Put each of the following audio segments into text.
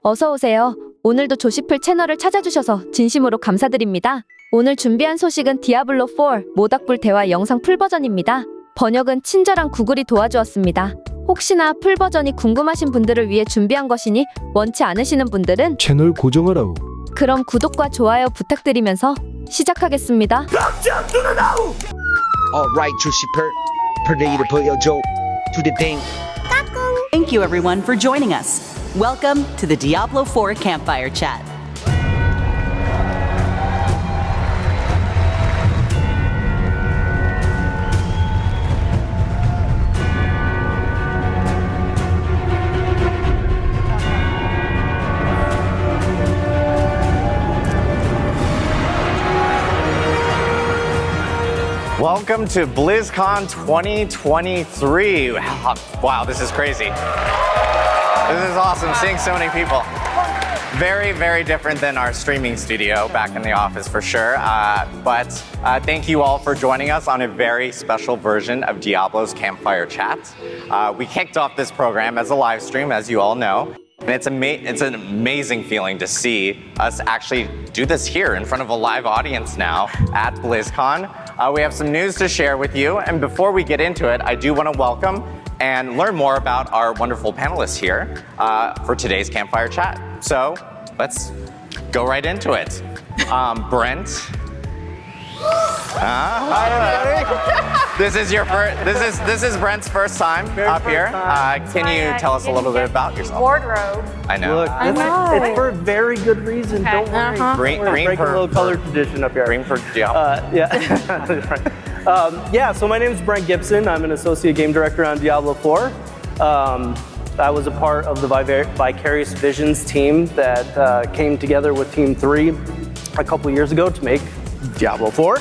어서 오세요. 오늘도 조시플 채널을 찾아주셔서 진심으로 감사드립니다. 오늘 준비한 소식은 디아블로4 모닥불 대화 영상 풀버전입니다. 번역은 친절한 구글이 도와주었습니다. 혹시나 풀버전이 궁금하신 분들을 위해 준비한 것이니 원치 않으시는 분들은 채널 고정하라우. 그럼 구독과 좋아요 부탁드리면서 시작하겠습니다. Alright, 조시플, 플레이를 보여줘. Do the thing. Thank you everyone for joining us. Welcome to the Diablo 4 Campfire Chat. Welcome to BlizzCon 2023. Wow, this is crazy. This is awesome, seeing so many people. Very, very different than our streaming studio back in the office for sure. But thank you all for joining us on a very special version of Diablo's Campfire Chat. We kicked off this program as a live stream, as you all know. And it's an amazing feeling to see us actually do this here in front of a live audience now at BlizzCon. We have some news to share with you, and before we get into it, I do want to welcome and learn more about our wonderful panelists here for today's Campfire Chat. So let's go right into it. Brent. Hi, everybody. This is Brent's first time up here. Can you tell us a little bit about yourself? Wardrobe. I know. Look, it's for a very good reason. Okay. Don't worry. Green We're breaking for- a little color tradition up here. Green for Diablo. Yeah. So my name is Brent Gibson. I'm an associate game director on Diablo 4. I was a part of the Vicarious Visions team that came together with Team 3 a couple years ago to make Diablo 4.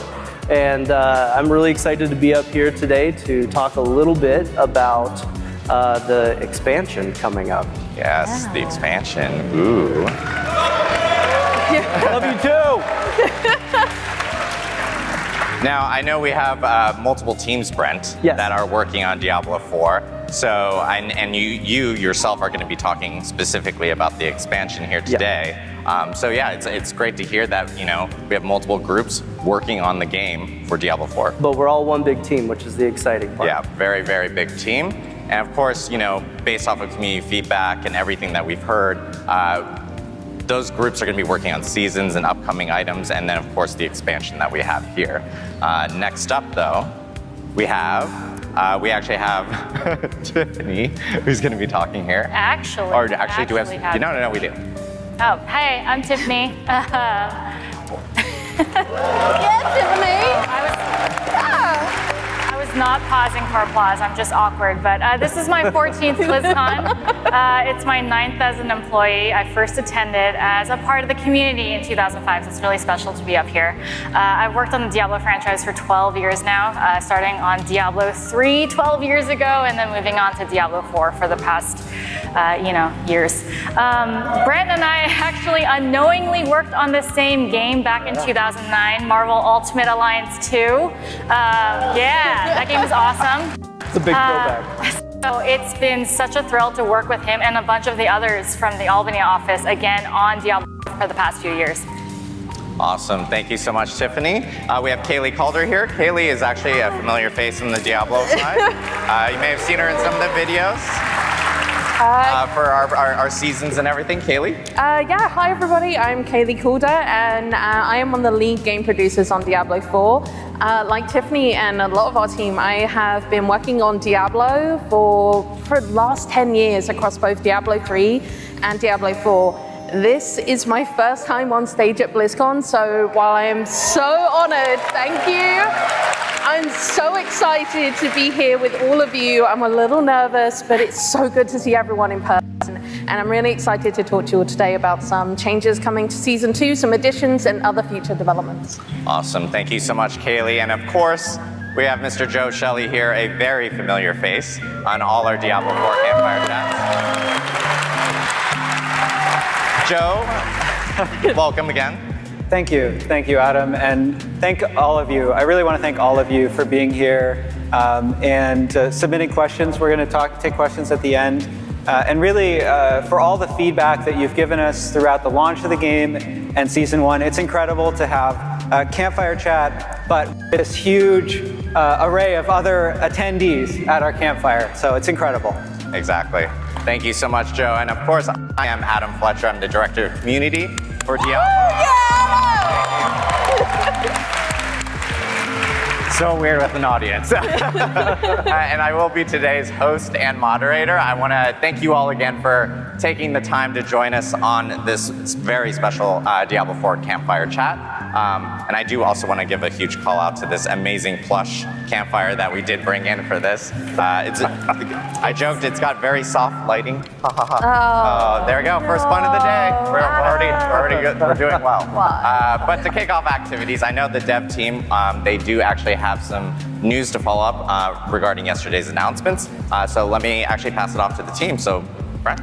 And I'm really excited to be up here today to talk a little bit about the expansion coming up. Yes, the expansion. Ooh. Love you too. Now, I know we have multiple teams, Brent, Yes. that are working on Diablo 4. So, and you yourself are going to be talking specifically about the expansion here today. So yeah, it's great to hear that, you know, we have multiple groups working on the game for Diablo 4. But we're all one big team, which is the exciting part. Yeah, very, very big team. And of course, you know, based off of community feedback and everything that we've heard, those groups are going to be working on seasons and upcoming items, and then of course the expansion that we have here. Next up, though, we actually have Tiffany, who's going to be talking here. Actually. Or actually, do we have? have- No, we do. Oh, hey, I'm Tiffany. Tiffany. I was not pausing for applause. I'm just awkward. But this is my 14th BlizzCon. It's my 9th as an employee. I first attended as a part of the community in 2005, so it's really special to be up here. I've worked on the Diablo franchise for 12 years now, starting on Diablo 3 12 years ago, and then moving on to Diablo 4 for the past years. Brent and I actually unknowingly worked on the same game back in 2009, Marvel Ultimate Alliance 2. Yeah, that game is awesome. It's a big throwback. So it's been such a thrill to work with him and a bunch of the others from the Albany office again on Diablo for the past few years. Awesome. Thank you so much, Tiffany. We have Kaylee Calder here. Kaylee is actually a familiar face on the Diablo side. You may have seen her in some of the videos for our seasons and everything. Kaylee? Yeah, hi everybody, I'm Kaylee Calder and I am one of the lead game producers on Diablo 4. Like Tiffany and a lot of our team, I have been working on Diablo for the last 10 years across both Diablo 3 and Diablo 4. This is my first time on stage at BlizzCon, so while I am so honored, thank you. I'm so excited to be here with all of you. I'm a little nervous, but it's so good to see everyone in person. And I'm really excited to talk to you all today about some changes coming to Season 2, some additions, and other future developments. Awesome. Thank you so much, Kaylee. And of course, we have Mr. Joe Shelley here, a very familiar face on all our Diablo 4 Campfire Chats. Joe, welcome again. Thank you, Adam, and thank all of you. I really want to thank all of you for being here and submitting questions. We're going to take questions at the end. And really, for all the feedback that you've given us throughout the launch of the game and Season 1, it's incredible to have a campfire chat, but this huge array of other attendees at our campfire. So it's incredible. Exactly. Thank you so much, Joe. And of course, I am Adam Fletcher. I'm the Director of Community for Diablo. So weird with an audience. And I will be today's host and moderator. I want to thank you all again for taking the time to join us on this very special Diablo 4 campfire chat. And I do also want to give a huge call out to this amazing plush campfire that we did bring in for this. I joked it's got very soft lighting. There we go, first fun of the day. We're already good. We're doing well. But to kick off activities, I know the dev team, they do actually have some news to follow up regarding yesterday's announcements. So let me actually pass it off to the team. So, Brent?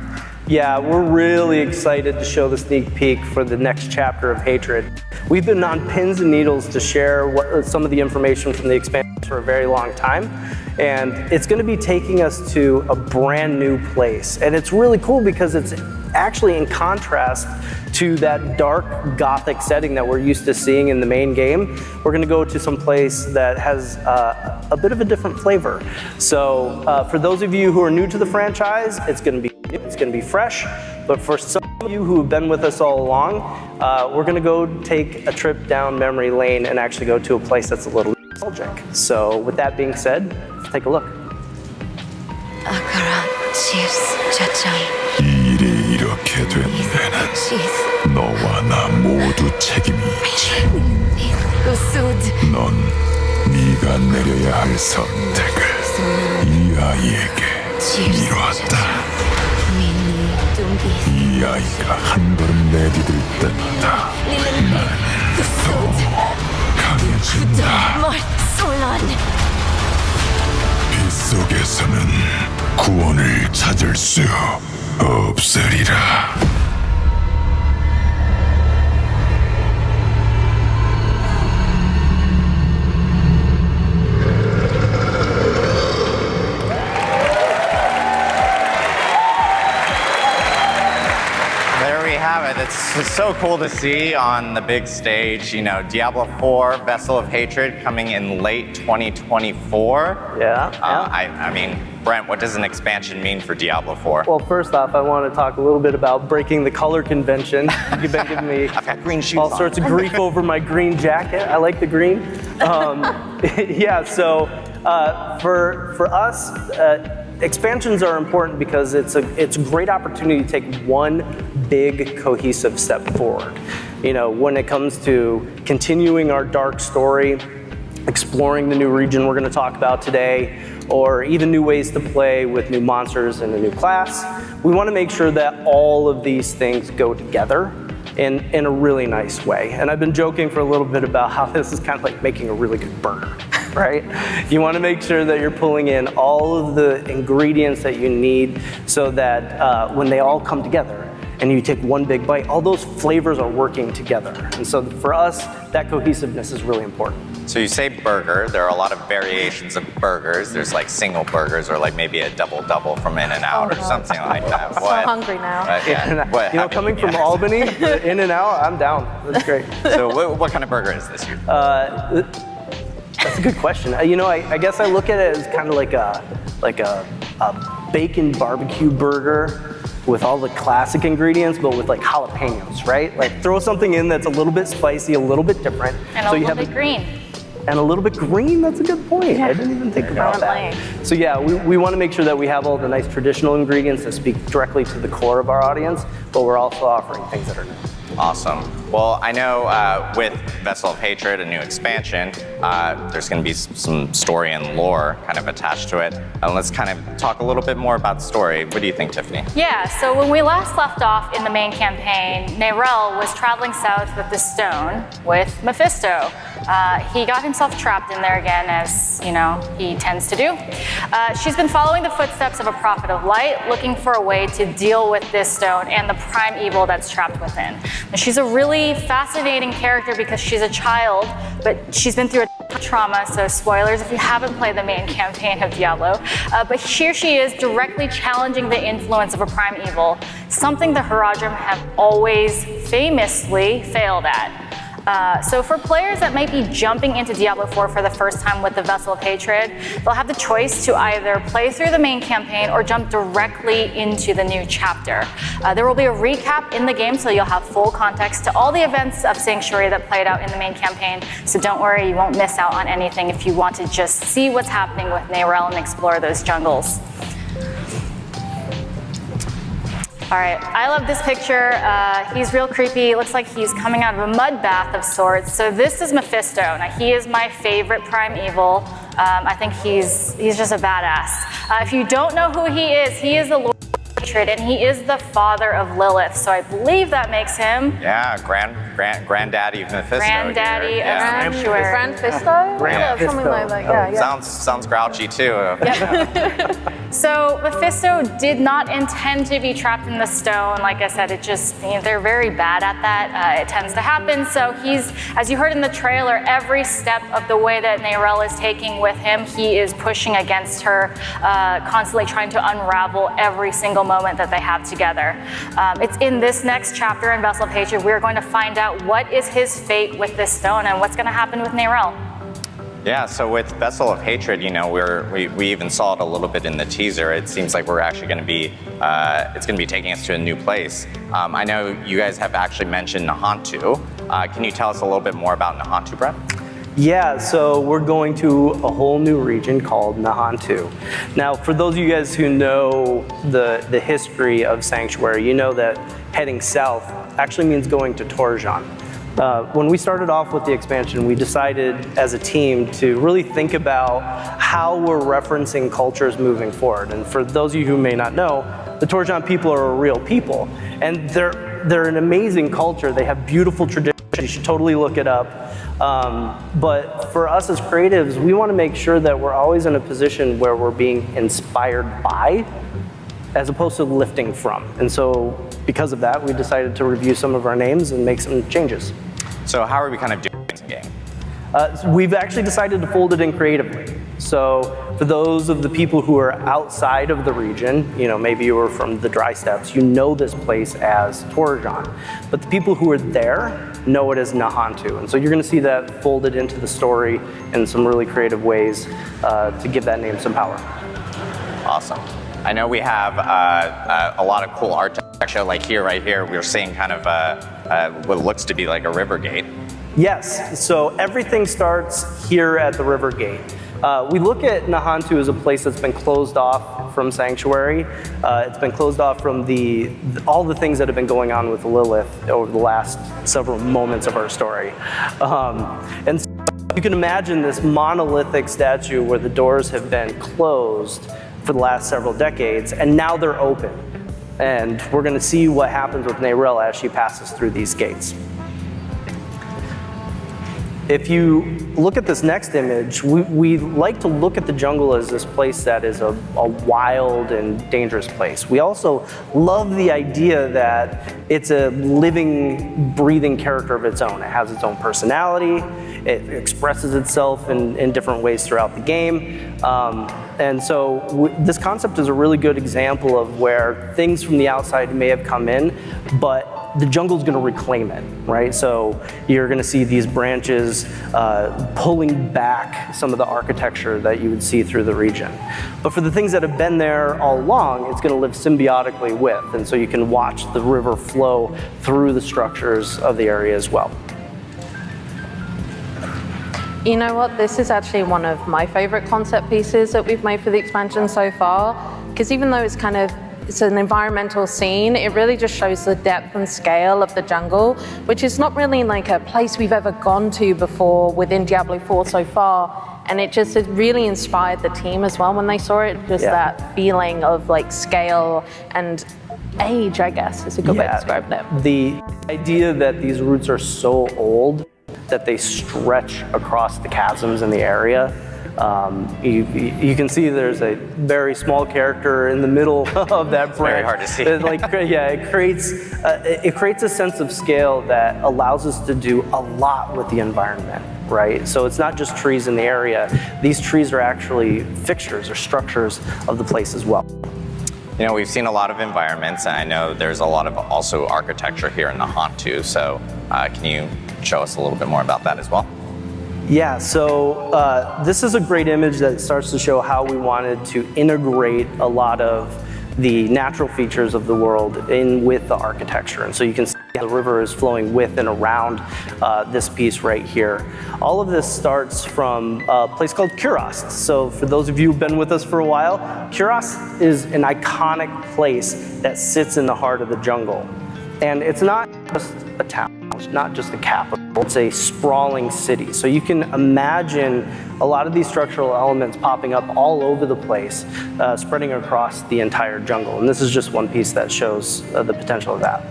Yeah, we're really excited to show the sneak peek for the next chapter of Hatred. We've been on pins and needles to share some of the information from the expansion for a very long time. And it's going to be taking us to a brand new place. And it's really cool because it's actually in contrast to that dark gothic setting that we're used to seeing in the main game. We're going to go to some place that has a bit of a different flavor. So for those of you who are new to the franchise, it's going to be fresh. But for some of you who have been with us all along, we're going to go take a trip down memory lane and actually go to a place that's a little nostalgic. So with that being said, let's take a look. 일이 이렇게 된 데는 너와 나 모두 책임이 있지. 넌 네가 내려야 할 선택을 이 아이에게 미뤘다. 이 아이가 한 걸음 내디딜 때마다 나는 더 강해진다. 빗속에서는 구원을 찾을 수 없으리라. It's so cool to see on the big stage, you know, Diablo 4, Vessel of Hatred coming in late 2024. Yeah. I mean, Brent, what does an expansion mean for Diablo 4? Well, first off, I want to talk a little bit about breaking the color convention. You've been giving me I've got green shoes all on. sorts of grief over my green jacket. I like the green. Yeah, so for us, expansions are important because it's a great opportunity to take one big cohesive step forward. You know, when it comes to continuing our dark story, exploring the new region we're going to talk about today, or even new ways to play with new monsters and a new class, we want to make sure that all of these things go together in a really nice way. And I've been joking for a little bit about how this is kind of like making a really good burger. Right? You want to make sure that you're pulling in all of the ingredients that you need so that when they all come together and you take one big bite, all those flavors are working together. And so for us, that cohesiveness is really important. So you say burger, there are a lot of variations of burgers. There's like single burgers or like maybe a double from In-N-Out or something like that. I'm so hungry now. Yeah. You know, coming from Albany, In-N-Out, I'm down. That's great. So what kind of burger is this here? That's a good question. You know, I guess I look at it as kind of like a bacon barbecue burger with all the classic ingredients, but with like jalapenos, right? Like throw something in that's a little bit spicy, a little bit different. And so a you little have bit green. And a little bit green, that's a good point. I didn't even think about that. So yeah, we want to make sure that we have all the nice traditional ingredients that speak directly to the core of our audience, but we're also offering things that are new. Awesome. Well, I know with Vessel of Hatred, a new expansion, there's going to be some story and lore kind of attached to it. And let's kind of talk a little bit more about the story. What do you think, Tiffany? Yeah, so when we last left off in the main campaign, Nerel was traveling south with the stone with Mephisto. He got himself trapped in there again, as you know he tends to do. She's been following the footsteps of a prophet of light, looking for a way to deal with this stone and the prime evil that's trapped within. And she's a really fascinating character because she's a child, but she's been through a trauma, so spoilers if you haven't played the main campaign of Diablo. But here she is directly challenging the influence of a prime evil, something the Haradrim have always famously failed at. So for players that might be jumping into Diablo 4 for the first time with the Vessel of Hatred, they'll have the choice to either play through the main campaign or jump directly into the new chapter. There will be a recap in the game, so you'll have full context to all the events of Sanctuary that played out in the main campaign. So don't worry, you won't miss out on anything if you want to just see what's happening with Neyrelle and explore those jungles. All right, I love this picture. He's real creepy. It looks like he's coming out of a mud bath of sorts. So this is Mephisto. Now he is my favorite prime evil. I think he's just a badass. If you don't know who he is the Lord of Hatred, and he is the father of Lilith. So I believe that makes him Granddaddy of Mephisto. Granddaddy here. of Sanctuary. Grandfisto? Something like that, yeah. Sounds grouchy too. So Mephisto did not intend to be trapped in the stone. Like I said, they're very bad at that. It tends to happen. So he's, as you heard in the trailer, every step of the way that Neyrelle is taking with him, he is pushing against her, constantly trying to unravel every single moment that they have together. It's in this next chapter in Vessel of Hatred, we're going to find out what is his fate with this stone and what's going to happen with Neyrelle. Yeah, so with Vessel of Hatred, you know, we even saw it a little bit in the teaser. It seems like we're actually going to be, it's going to be taking us to a new place. I know you guys have actually mentioned Nahantu. Can you tell us a little bit more about Nahantu, Brett? Yeah, so we're going to a whole new region called Nahantu. Now, for those of you guys who know the history of Sanctuary, you know that heading south actually means going to Torjan. When we started off with the expansion, we decided as a team to really think about how we're referencing cultures moving forward. And for those of you who may not know, the Torjan people are a real people. And they're an amazing culture. They have beautiful traditions. You should totally look it up. But for us as creatives, we want to make sure that we're always in a position where we're being inspired by, as opposed to lifting from. And so because of that, we decided to review some of our names and make some changes. So how are we kind of doing this game? We've actually decided to fold it in creatively. So for those of the people who are outside of the region, you know, maybe you were from the Dry Steppes, you know this place as Torjan. But the people who are there know it as Nahantu. And so you're going to see that folded into the story in some really creative ways to give that name some power. Awesome. I know we have a lot of cool architecture, like right here, we're seeing kind of what looks to be like a river gate. Yes, so everything starts here at the river gate. We look at Nahantu as a place that's been closed off from Sanctuary. It's been closed off from all the things that have been going on with Lilith over the last several moments of our story. And so you can imagine this monolithic statue where the doors have been closed for the last several decades, and now they're open. And we're going to see what happens with Neyrelle as she passes through these gates. If you look at this next image, we like to look at the jungle as this place that is a wild and dangerous place. We also love the idea that it's a living, breathing character of its own. It has its own personality. It expresses itself in different ways throughout the game. And so this concept is a really good example of where things from the outside may have come in, but the jungle's going to reclaim it, right? So you're going to see these branches pulling back some of the architecture that you would see through the region. But for the things that have been there all along, it's going to live symbiotically with, and so you can watch the river flow through the structures of the area as well. You know what? This is actually one of my favorite concept pieces that we've made for the expansion so far, because even though it's an environmental scene, it really just shows the depth and scale of the jungle, which is not really like a place we've ever gone to before within Diablo 4 so far. And it really inspired the team as well when they saw it, that feeling of like scale and age, I guess, is a good way to describe it. The idea that these roots are so old that they stretch across the chasms in the area. You can see there's a very small character in the middle of that branch. Very hard to see. It creates a sense of scale that allows us to do a lot with the environment. right? So it's not just trees in the area. These trees are actually fixtures or structures of the place as well. You know, we've seen a lot of environments, and I know there's a lot of also architecture here in the haunt too. So can you show us a little bit more about that as well? Yeah, so this is a great image that starts to show how we wanted to integrate a lot of the natural features of the world in with the architecture. And so you can see the river is flowing with and around this piece right here. All of this starts from a place called Kurast. So for those of you who've been with us for a while, Kurast is an iconic place that sits in the heart of the jungle. And it's not just a town, it's not just a capital, it's a sprawling city. So you can imagine a lot of these structural elements popping up all over the place, spreading across the entire jungle. And this is just one piece that shows the potential of that.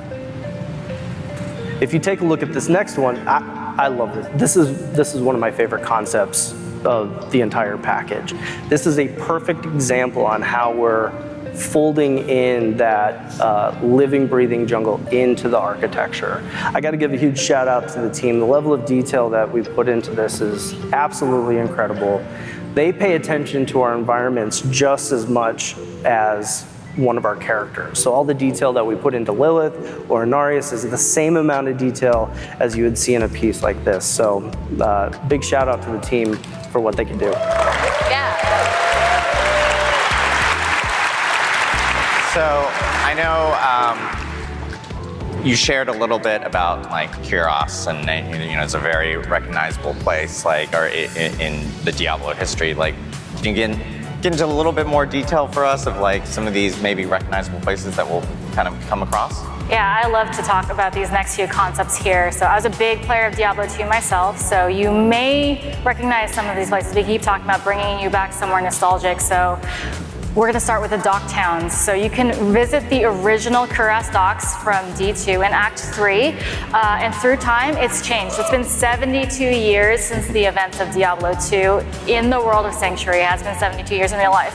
If you take a look at this next one, I love this. This is one of my favorite concepts of the entire package. This is a perfect example on how we're folding in that living, breathing jungle into the architecture. I got to give a huge shout out to the team. The level of detail that we put into this is absolutely incredible. They pay attention to our environments just as much as one of our characters. So all the detail that we put into Lilith or Inarius is the same amount of detail as you would see in a piece like this. So big shout out to the team for what they can do. Yeah. So I know you shared a little bit about like Kurast, and you know it's a very recognizable place, like or in the Diablo history. Like, can you get into a little bit more detail for us of like some of these maybe recognizable places that we'll kind of come across? Yeah, I love to talk about these next few concepts here. So I was a big player of Diablo 2 myself, so you may recognize some of these places. We keep talking about bringing you back somewhere nostalgic. So we're going to start with the dock towns. So you can visit the original Kurast docks from D2 in Act 3, and through time it's changed. It's been 72 years since the events of Diablo 2 in the world of Sanctuary. It has been 72 years in real life.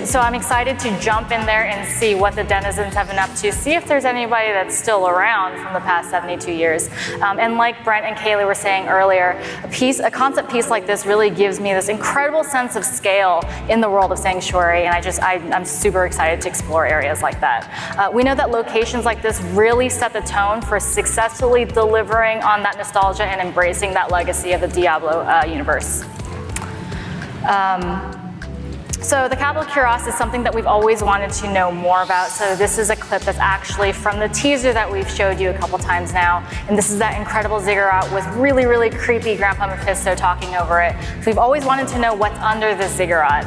So I'm excited to jump in there and see what the denizens have been up to, see if there's anybody that's still around from the past 72 years. And like Brent and Kaylee were saying earlier, a concept piece like this really gives me this incredible sense of scale in the world of Sanctuary. And I'm super excited to explore areas like that. We know that locations like this really set the tone for successfully delivering on that nostalgia and embracing that legacy of the Diablo universe. So the capital Kurast is something that we've always wanted to know more about. So this is a clip that's actually from the teaser that we've showed you a couple times now. And this is that incredible ziggurat with really, really creepy Grandpa Mephisto talking over it. So we've always wanted to know what's under the ziggurat.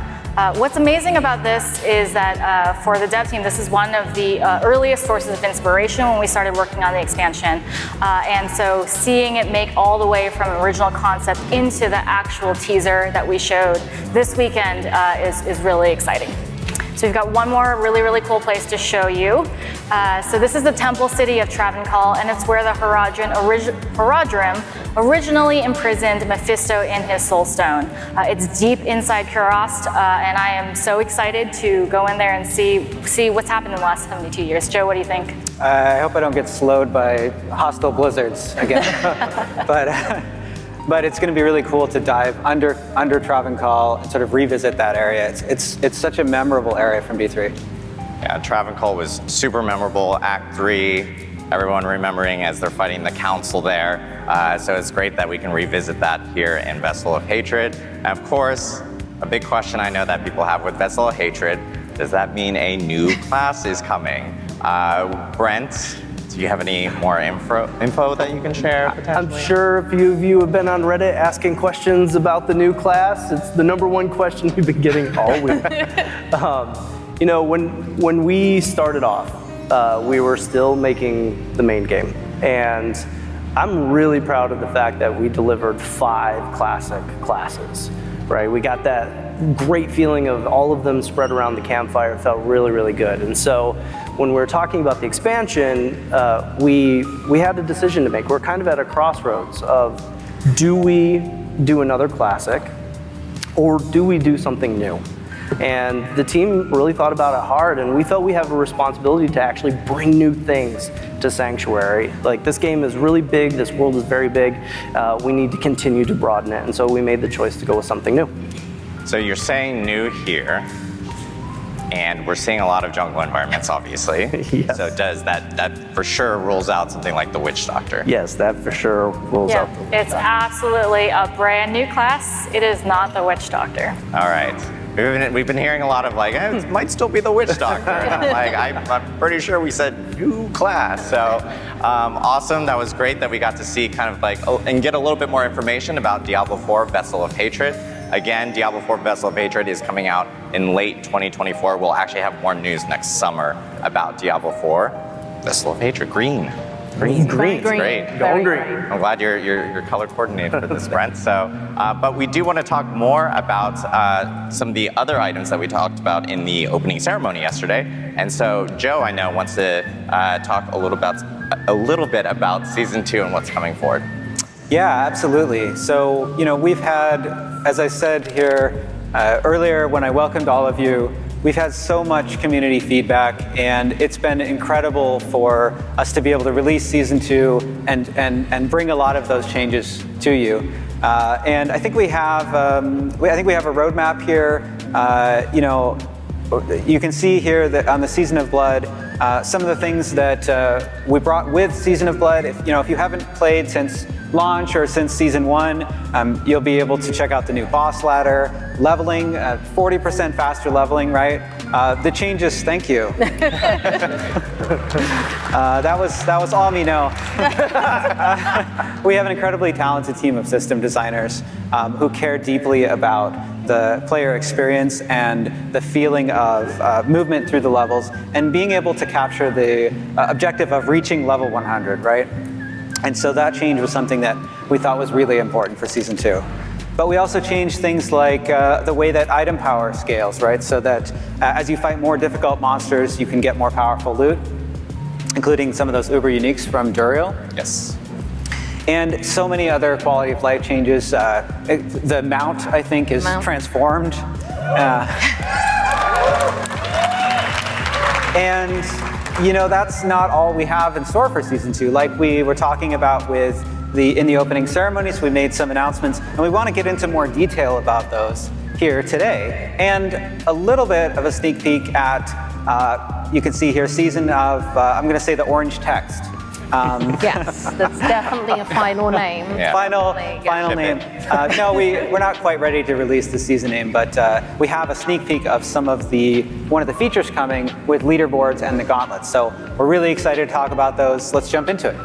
What's amazing about this is that for the dev team, this is one of the earliest sources of inspiration when we started working on the expansion. And so seeing it make all the way from original concept into the actual teaser that we showed this weekend is really exciting. So we've got one more really, really cool place to show you. So this is the temple city of Travancore, and it's where the Horadrim originally imprisoned Mephisto in his soul stone. It's deep inside Kurast, and I am so excited to go in there and see what's happened in the last 72 years. Joe, what do you think? I hope I don't get slowed by hostile blizzards again. But it's going to be really cool to dive under Travancore and sort of revisit that area. It's such a memorable area from D3. Yeah, Travancore was super memorable. Act 3, everyone remembering as they're fighting the council there. So it's great that we can revisit that here in Vessel of Hatred. And of course, a big question I know that people have with Vessel of Hatred, does that mean a new class is coming? Brent, do you have any more info that you can share potentially? I'm sure a few of you have been on Reddit asking questions about the new class. It's the #1 question we've been getting all week. You know, when we started off, we were still making the main game. And I'm really proud of the fact that we delivered 5 classic classes, right? We got that great feeling of all of them spread around the campfire. It felt really, really good. And so when we're talking about the expansion, we had a decision to make. We're kind of at a crossroads of, do we do another classic or do we do something new? And the team really thought about it hard, and we felt we have a responsibility to actually bring new things to Sanctuary. Like, this game is really big, this world is very big, we need to continue to broaden it, and so we made the choice to go with something new. So you're saying new here, and we're seeing a lot of jungle environments, obviously. Yes. So does that for sure rules out something like the Witch Doctor? Yes, that for sure rules out. It's absolutely a brand new class. It is not the Witch Doctor. All right. We've been hearing a lot of like, it might still be the Witch Doctor. And I'm like, I'm pretty sure we said new class. So awesome. That was great that we got to see kind of like, and get a little bit more information about Diablo 4 Vessel of Hatred. Again, Diablo 4 Vessel of Hatred is coming out in late 2024. We'll actually have more news next summer about Diablo 4 Vessel of Hatred. Green. Green. Green. Great. Going green. I'm glad you're color coordinated for this, Brent. So, but we do want to talk more about some of the other items that we talked about in the opening ceremony yesterday. And so, Joe, I know, wants to talk a little bit about season 2 and what's coming forward. Yeah, absolutely. So, we've had, as I said here earlier when I welcomed all of you, we've had so much community feedback, and it's been incredible for us to be able to release season 2 and bring a lot of those changes to you. And I think we have a roadmap here. You can see here that on the Season of Blood, some of the things that we brought with Season of Blood. If you haven't played since launch or since season 1, you'll be able to check out the new boss ladder, leveling, 40% faster leveling, right? The changes, thank you. That was all me, no. We have an incredibly talented team of system designers who care deeply about the player experience and the feeling of movement through the levels and being able to capture the objective of reaching level 100, right? And so that change was something that we thought was really important for season 2. But we also changed things like the way that item power scales, right? So that as you fight more difficult monsters, you can get more powerful loot, including some of those uber uniques from Duriel. Yes. And so many other quality of life changes. The mount, I think, is transformed. And that's not all we have in store for season 2. Like we were talking about in the opening ceremonies, we made some announcements, and we want to get into more detail about those here today. And a little bit of a sneak peek at, you can see here, season of, I'm going to say the orange text. Yes, that's definitely a final name. Yeah. Final name. No, we're not quite ready to release the season name, but we have a sneak peek of one of the features coming with leaderboards and the gauntlets. So we're really excited to talk about those. Let's jump into it.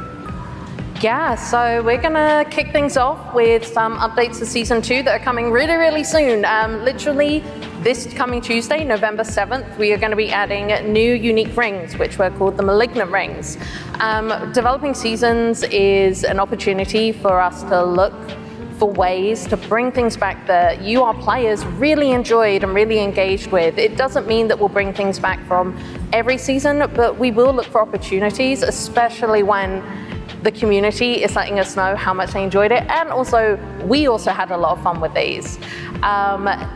Yeah, so we're gonna kick things off with some updates to season 2 that are coming really, really soon. Literally this coming Tuesday, November 7th, we are gonna be adding new unique rings, which were called the Malignant Rings. Developing seasons is an opportunity for us to look for ways to bring things back that you, our players, really enjoyed and really engaged with. It doesn't mean that we'll bring things back from every season, but we will look for opportunities, especially when the community is letting us know how much they enjoyed it, and also we also had a lot of fun with these.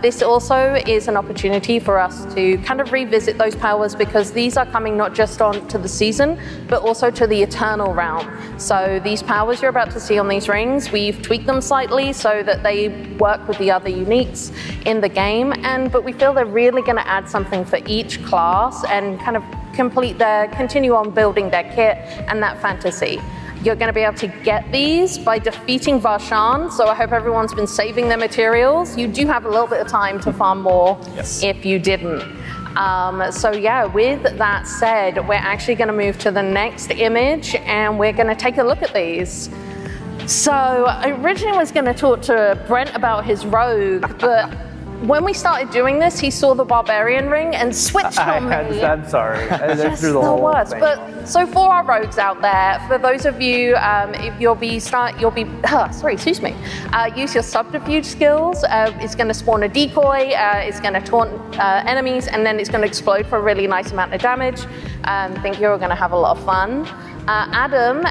This also is an opportunity for us to kind of revisit those powers, because these are coming not just on to the season, but also to the Eternal realm. So these powers you're about to see on these rings, we've tweaked them slightly so that they work with the other uniques in the game, but we feel they're really going to add something for each class and kind of continue on building their kit and that fantasy. You're going to be able to get these by defeating Varshan, so I hope everyone's been saving their materials. You do have a little bit of time to farm more if you didn't. So yeah, with that said, we're actually going to move to the next image and we're going to take a look at these. So I originally was going to talk to Brent about his rogue, but when we started doing this, he saw the Barbarian ring and switched on me. I'm sorry. Just the worst. But so for our rogues out there, for those of you, use your subterfuge skills. It's going to spawn a decoy. It's going to taunt enemies, and then it's going to explode for a really nice amount of damage. I think you're all going to have a lot of fun. Adam,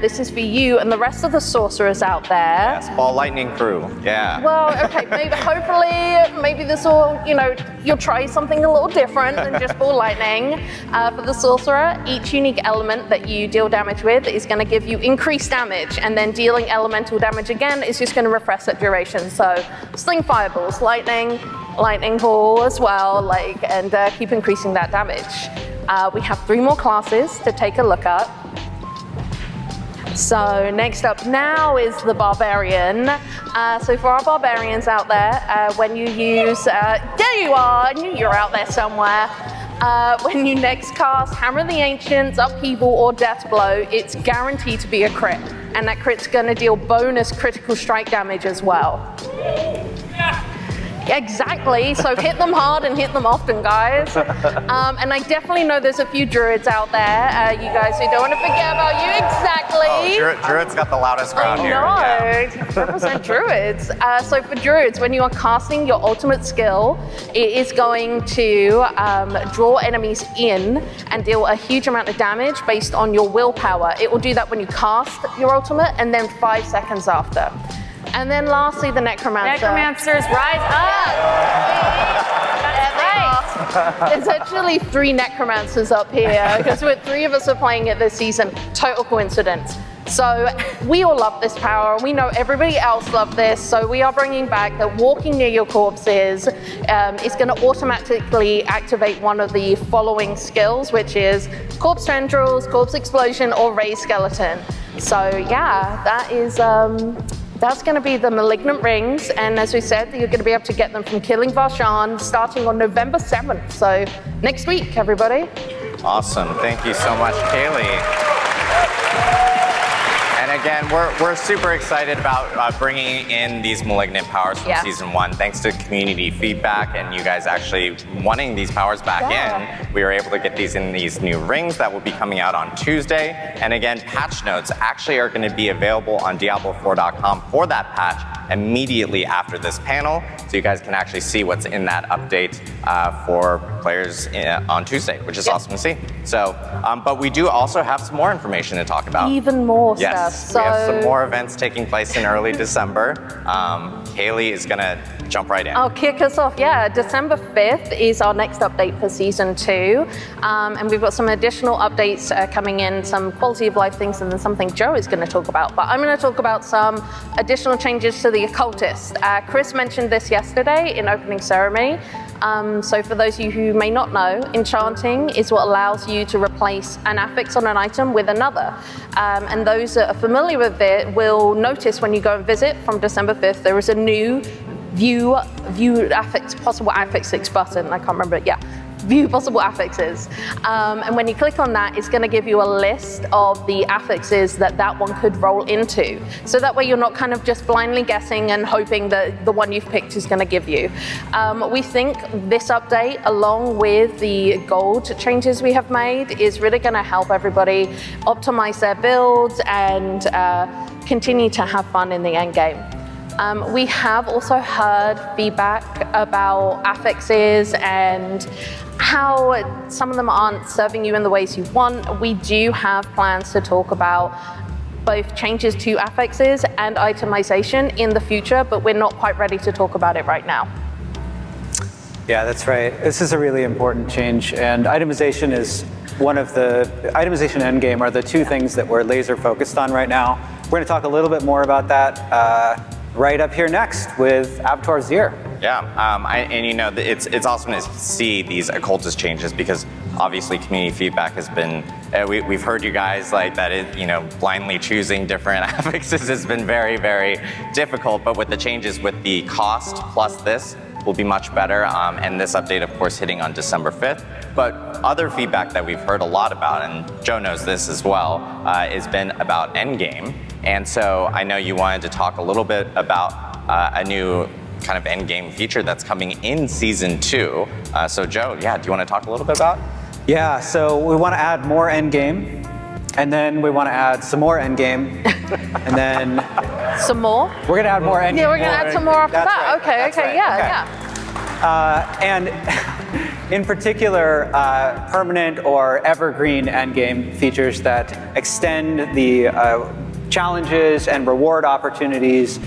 this is for you and the rest of the sorcerers out there. Yes, Ball Lightning crew. Yeah. Well, okay, maybe this will, you'll try something a little different than just ball lightning. For the sorcerer, each unique element that you deal damage with is going to give you increased damage, and then dealing elemental damage again is just going to refresh that duration. So, sling fireballs, lightning ball as well, and keep increasing that damage. We have 3 more classes to take a look at. So next up now is the Barbarian. So for our Barbarians out there, when you use, there you are, I knew you were out there somewhere. When you next cast Hammer of the Ancients, Upheaval, or Death Blow, it's guaranteed to be a crit. And that crit's gonna deal bonus critical strike damage as well. Exactly, so hit them hard and hit them often, guys. And I definitely know there's a few druids out there, you guys, who don't want to forget about you. Exactly. Oh, druids got the loudest crowd here. I know, represent druids. So for druids, when you are casting your ultimate skill, it is going to draw enemies in and deal a huge amount of damage based on your willpower. It will do that when you cast your ultimate and then 5 seconds after. And then lastly, the Necromancer. Necromancers, rise up! That's right. There's actually 3 Necromancers up here because 3 of us are playing it this season. Total coincidence. So we all love this power. We know everybody else loved this. So we are bringing back that walking near your corpses is going to automatically activate one of the following skills, which is Corpse Tendrils, Corpse Explosion, or Raise Skeleton. So yeah, that is... That's going to be the Malignant Rings, and as we said, you're going to be able to get them from Killing Varshan starting on November 7th. So next week, everybody. Awesome. Thank you so much, Kaylee. And again, we're super excited about bringing in these malignant powers from season 1. Thanks to community feedback and you guys actually wanting these powers back in, we were able to get these in these new rings that will be coming out on Tuesday. And again, patch notes actually are going to be available on Diablo4.com for that patch immediately after this panel, so you guys can actually see what's in that update for players on Tuesday, which is awesome to see. So, but we do also have some more information to talk about. Even more Yes, stuff. So we have some more events taking place in early December. Haley is gonna jump right in. I'll kick us off. Yeah, December 5th is our next update for season 2. And we've got some additional updates coming in, some quality of life things, and then something Joe is going to talk about. But I'm going to talk about some additional changes to the Occultist. Chris mentioned this yesterday in opening ceremony. So for those of you who may not know, enchanting is what allows you to replace an affix on an item with another. And those that are familiar with it will notice when you go and visit from December 5th, there is a new view affix, possible affixes button. I can't remember it. Yeah. View possible affixes. And when you click on that, it's going to give you a list of the affixes that one could roll into. So that way you're not kind of just blindly guessing and hoping that the one you've picked is going to give you. We think this update, along with the gold changes we have made, is really going to help everybody optimize their builds and continue to have fun in the end game. We have also heard feedback about affixes and how some of them aren't serving you in the ways you want. We do have plans to talk about both changes to affixes and itemization in the future, but we're not quite ready to talk about it right now. Yeah, that's right. This is a really important change, and itemization is one of the, itemization and endgame are the 2 things that we're laser focused on right now. We're going to talk a little bit more about that right up here next with Avatar Zir. Yeah, and you know, it's awesome to see these occultist changes because obviously community feedback has been, we've heard you guys like that it, you know, blindly choosing different affixes has been very, very difficult, but with the changes with the cost plus this will be much better, and this update of course hitting on December 5th. But other feedback that we've heard a lot about, and Joe knows this as well, has been about endgame. And so I know you wanted to talk a little bit about a new kind of endgame feature that's coming in season 2. So Joe, yeah, do you want to talk a little bit about? Yeah, so we want to add more endgame, and then we want to add some more endgame, and then Some more? we're going to add more endgame. Yeah, we're going to add some more after That's that. right. Okay, That's okay, right. yeah, Okay. yeah. And in particular, permanent or evergreen endgame features that extend the challenges and reward opportunities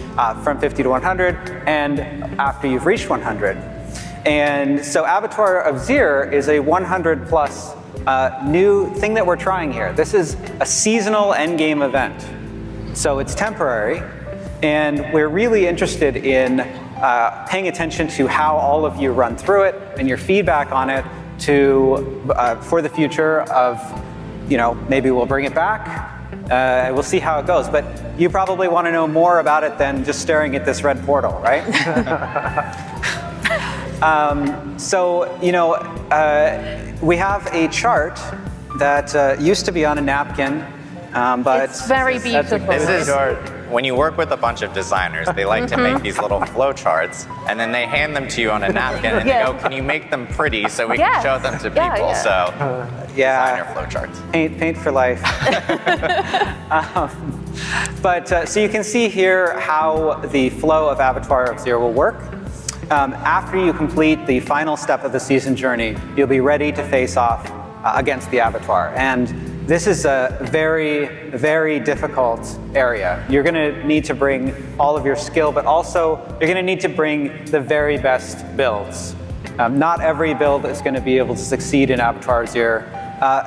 from 50 to 100 and after you've reached 100. And so Abattoir of ㅅ is a 100 plus new thing that we're trying here. This is a seasonal endgame event. So it's temporary, and we're really interested in paying attention to how all of you run through it and your feedback on it for the future of, maybe we'll bring it back. We'll see how it goes, but you probably want to know more about it than just staring at this red portal, right? We have a chart that used to be on a napkin, but It's very beautiful. This is when you work with a bunch of designers, they like to make these little flow charts, and then they hand them to you on a napkin, and they go, "Can you make them pretty so we can show them to people?" So, designer flow charts. Paint for life. So you can see here how the flow of Abattoir of ㅅ will work. After you complete the final step of the season journey, you'll be ready to face off against the Abattoir. And this is a very, very difficult area. You're going to need to bring all of your skill, but also you're going to need to bring the very best builds. Not every build is going to be able to succeed in Abattoir of ㅅ.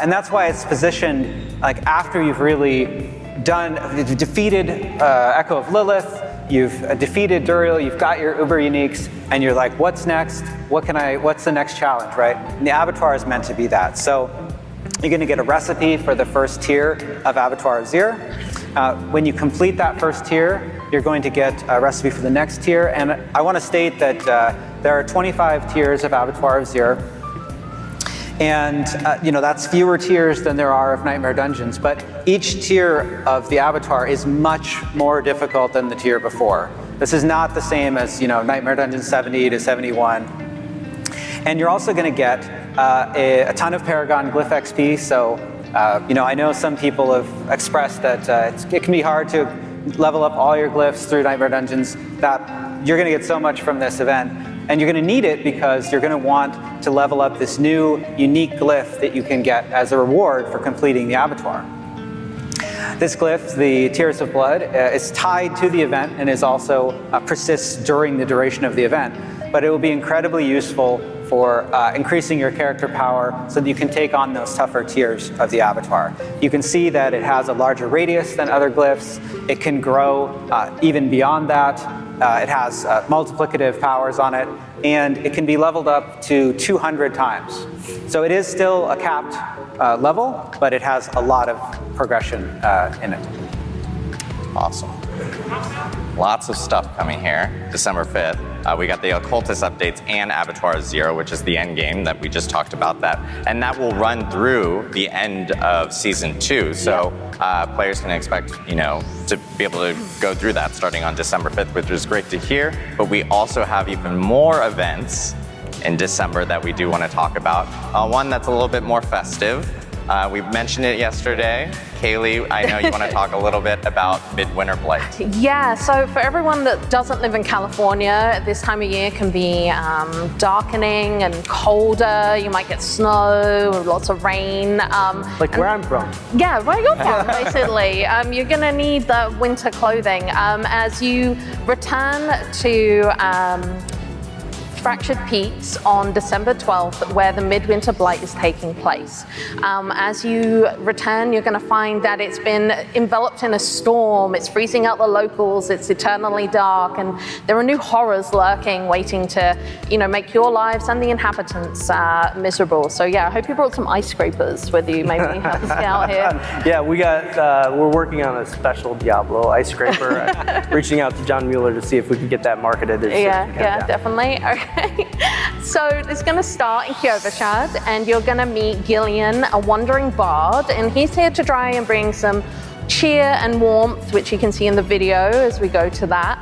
And that's why it's positioned like after you've really defeated Echo of Lilith, you've defeated Duriel, you've got your Uber Uniques, and you're like, what's next? What's the next challenge, right? And the Abattoir is meant to be that. So you're going to get a recipe for the first tier of Abattoir of ㅅ. When you complete that first tier, you're going to get a recipe for the next tier. And I want to state that there are 25 tiers of Abattoir of ㅅ. And that's fewer tiers than there are of Nightmare Dungeons, but each tier of the Abattoir is much more difficult than the tier before. This is not the same as Nightmare Dungeons 70 to 71. And you're also going to get a ton of Paragon Glyph XP. So I know some people have expressed that it can be hard to level up all your glyphs through Nightmare Dungeons. That you're going to get so much from this event. And you're going to need it because you're going to want to level up this new unique glyph that you can get as a reward for completing the Abattoir. This glyph, the Tears of Blood, is tied to the event and is also persists during the duration of the event. But it will be incredibly useful for increasing your character power so that you can take on those tougher tiers of the Abattoir. You can see that it has a larger radius than other glyphs. It can grow even beyond that. It has multiplicative powers on it, and it can be leveled up to 200 times. So it is still a capped level, but it has a lot of progression in it. Awesome. Lots of stuff coming here. December 5th. We got the Occultist updates and Abattoir of ㅅ, which is the end game that we just talked about that. And that will run through the end of Season 2. So players can expect, to be able to go through that starting on December 5th, which is great to hear. But we also have even more events in December that we do want to talk about. One that's a little bit more festive. We mentioned it yesterday. Kaylee, I know you want to talk a little bit about Midwinter Blight. Yeah, so for everyone that doesn't live in California, this time of year can be darkening and colder. You might get snow, lots of rain. Where I'm from. Yeah, where you're from, basically. You're going to need the winter clothing. As you return to Fractured Peaks on December 12th, where the Midwinter Blight is taking place. As you return, you're going to find that it's been enveloped in a storm. It's freezing out the locals. It's eternally dark, and there are new horrors lurking, waiting to, make your lives and the inhabitants miserable. So yeah, I hope you brought some ice scrapers with you. Maybe help us out here. Yeah, we're working on a special Diablo ice scraper. Reaching out to John Mueller to see if we could get that marketed. Yeah, definitely. Okay. So it's going to start in Kyovashad, and you're going to meet Gillian, a wandering bard, and he's here to try and bring some cheer and warmth, which you can see in the video as we go to that.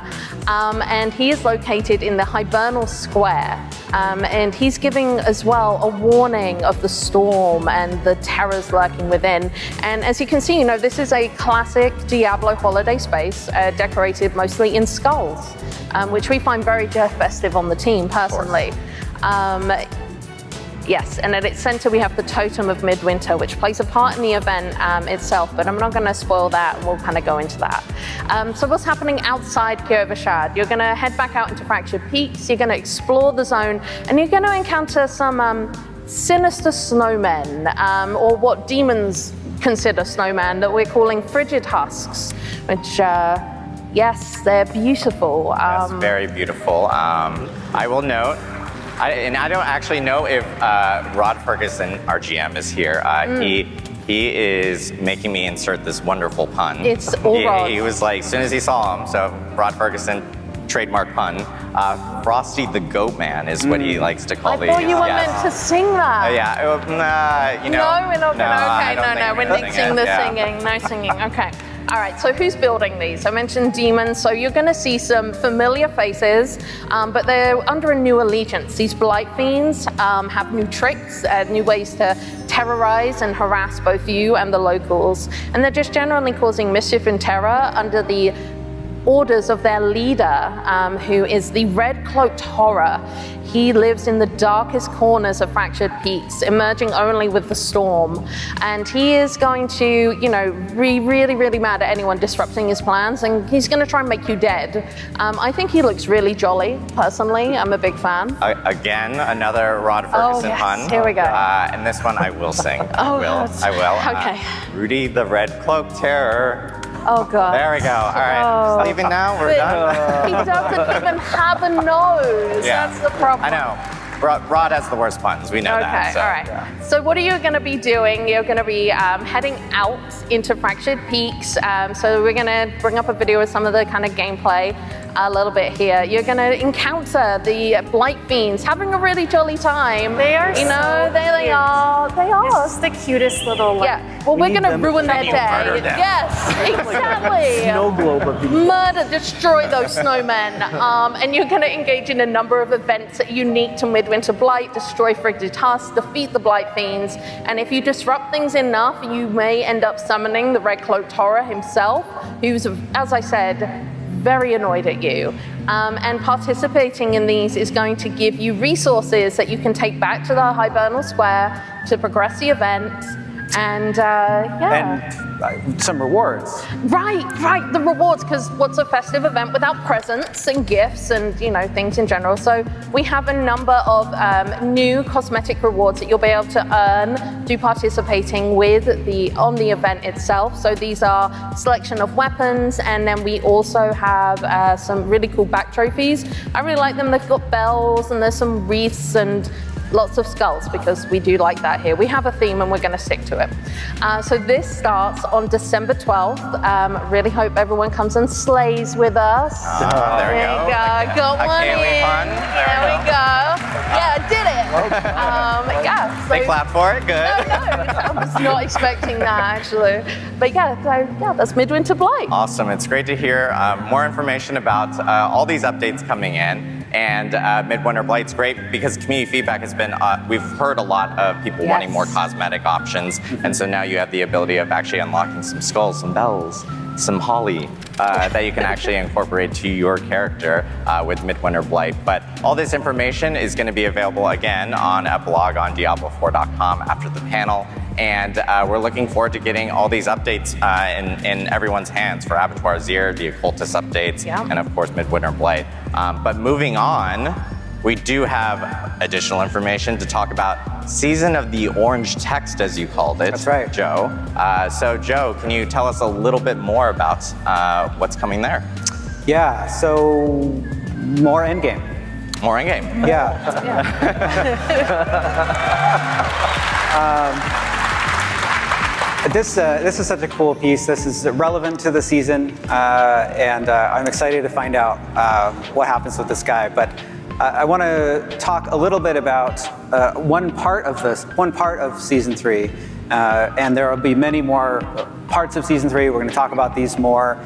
And he is located in the Hibernal Square. And he's giving as well a warning of the storm and the terrors lurking within. And as you can see, this is a classic Diablo holiday space, decorated mostly in skulls, which we find very festive on the team personally. Yes, and at its center we have the Totem of Midwinter, which plays a part in the event itself, but I'm not going to spoil that. We'll kind of go into that. So what's happening outside ㅅ231105ㅅDIABLO4? You're going to head back out into Fractured Peaks, you're going to explore the zone, and you're going to encounter some sinister snowmen, or what demons consider snowmen, that we're calling frigid husks, which, yes, they're beautiful. Yes, very beautiful. I will note, and I don't actually know if Rod Ferguson, our GM, is here. He is making me insert this wonderful pun. It's all Rod. He was like, as soon as he saw him, so Rod Ferguson, trademark pun, Frosty the Goat Man is what he likes to call these. I thought you were meant to sing that. You know. No, we're not going to. Okay, no, we're gonna nixing the singing. No singing. Okay. All right, so who's building these? I mentioned demons, so you're going to see some familiar faces, but they're under a new allegiance. These Blight Fiends have new tricks, new ways to terrorize and harass both you and the locals, and they're just generally causing mischief and terror under the orders of their leader, who is the Red Cloaked Horror. He lives in the darkest corners of Fractured Peaks, emerging only with the storm. And he is going to, be really, really mad at anyone disrupting his plans, and he's going to try and make you dead. I think he looks really jolly, personally. I'm a big fan. Again, another Rod Ferguson pun. Here we go. And this one I will sing. I will. Okay. Rudy the Red Cloaked Terror. Oh, God. There we go. All right. Leaving now? We're done? He doesn't even have a nose. Yeah. That's the problem. I know. Rod has the worst puns. We know that. So. All right. So what are you going to be doing? You're going to be heading out into Fractured Peaks. So we're going to bring up a video with some of the kind of gameplay a little bit here. You're going to encounter the Blight Fiends having a really jolly time. They are they cute. are. They are. This is the cutest little. Well, we're going to ruin their Murder day. them. Yes, exactly. Snow globe of these. Murder, destroy those snowmen. And you're going to engage in a number of events unique to Midwinter Blight, destroy frigid husks, defeat the Blight Fiends, and if you disrupt things enough, you may end up summoning the Red Cloaked Horror himself, who's, as I said, very annoyed at you. And participating in these is going to give you resources that you can take back to the Hibernal Square to progress the event. And And some rewards. Right, the rewards, because what's a festive event without presents and gifts and, things in general. So we have a number of new cosmetic rewards that you'll be able to earn through participating on the event itself. So these are a selection of weapons, and then we also have some really cool back trophies. I really like them. They've got bells, and there's some wreaths and lots of skulls, because we do like that here. We have a theme and we're going to stick to it. So this starts on December 12th. Really hope everyone comes and slays with us. There we go. Got one Kaylee in. pun. There we go. Yeah, I did it. So They clap for it. Good. I was not expecting that, actually. But that's Midwinter Blight. Awesome. It's great to hear more information about all these updates coming in. And Midwinter Blight's great because community feedback has been, we've heard a lot of people wanting more cosmetic options. And so now you have the ability of actually unlocking some skulls, some bells, some holly that you can actually incorporate to your character with Midwinter Blight. But all this information is going to be available again on a blog on Diablo4.com after the panel. And we're looking forward to getting all these updates in everyone's hands for Abattoir Zir, the Occultist updates, and of course Midwinter Blight. But moving on, we do have additional information to talk about Season of the Orange Text, as you called it. That's right. Joe. So Joe, can you tell us a little bit more about what's coming there? Yeah, so more endgame. More endgame. Yeah. This is such a cool piece. This is relevant to the season, and I'm excited to find out what happens with this guy. But I want to talk a little bit about one part of season 3, and there will be many more parts of season 3. We're going to talk about these more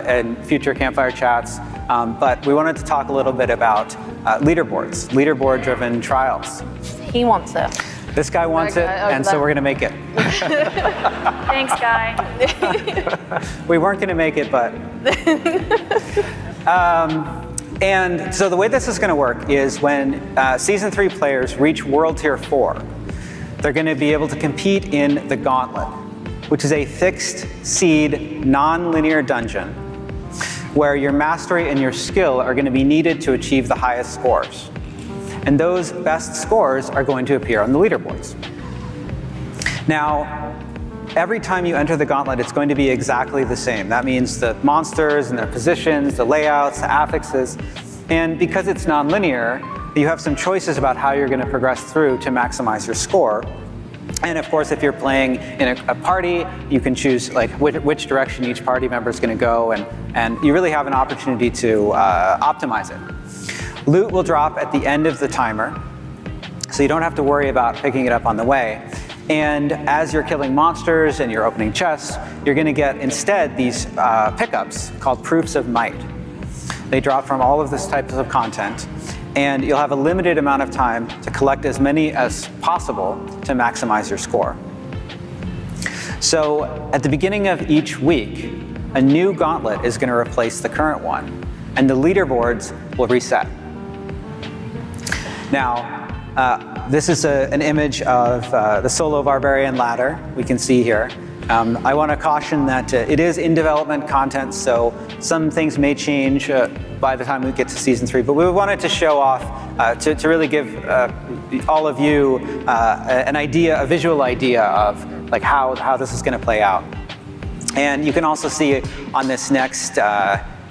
in future campfire chats. But we wanted to talk a little bit about leaderboards, leaderboard-driven trials. He wants it. This guy wants it, and so we're going to make it. Thanks, Guy. We weren't going to make it, but And so the way this is going to work is when Season 3 players reach World Tier 4, they're going to be able to compete in the Gauntlet, which is a fixed seed, non-linear dungeon where your mastery and your skill are going to be needed to achieve the highest scores. And those best scores are going to appear on the leaderboards. Now, every time you enter the Gauntlet, it's going to be exactly the same. That means the monsters and their positions, the layouts, the affixes. And because it's non-linear, you have some choices about how you're going to progress through to maximize your score. And of course, if you're playing in a party, you can choose like which direction each party member is going to go, and you really have an opportunity to optimize it. Loot will drop at the end of the timer, so you don't have to worry about picking it up on the way. And as you're killing monsters and you're opening chests, you're going to get instead these pickups called Proofs of Might. They drop from all of this types of content, and you'll have a limited amount of time to collect as many as possible to maximize your score. So at the beginning of each week, a new gauntlet is going to replace the current one, and the leaderboards will reset. Now, this is an image of the solo barbarian ladder we can see here. I want to caution that it is in development content, so some things may change by the time we get to Season 3, but we wanted to show off, to really give all of you an idea, a visual idea of like how this is going to play out. And you can also see on this next